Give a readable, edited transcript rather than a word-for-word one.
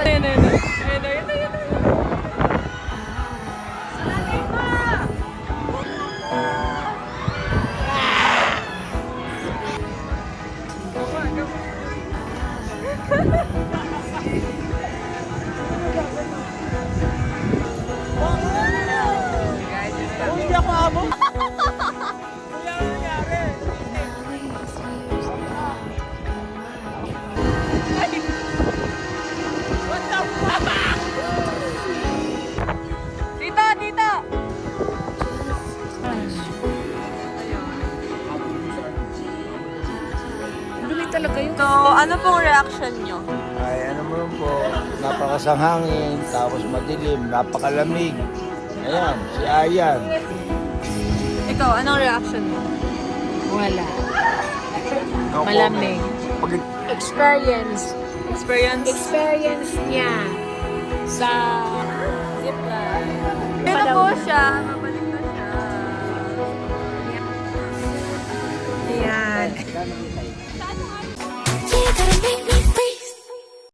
Ayun, ayun, ayun. Ayun, ayun, ayun, ayun. Hindi ako amo. Dito, dito! Dumi talaga yun. So, ano pong reaction nyo? Ay, ano mo yun po, napakasanghangin, tapos madilim, napakalamig. Ayan, si Ayan. Ikaw, anong reaction mo? Wala. Ikaw po, Malamig. pag- Experience. Experience? Experience niya sa zipline. Dito po siya.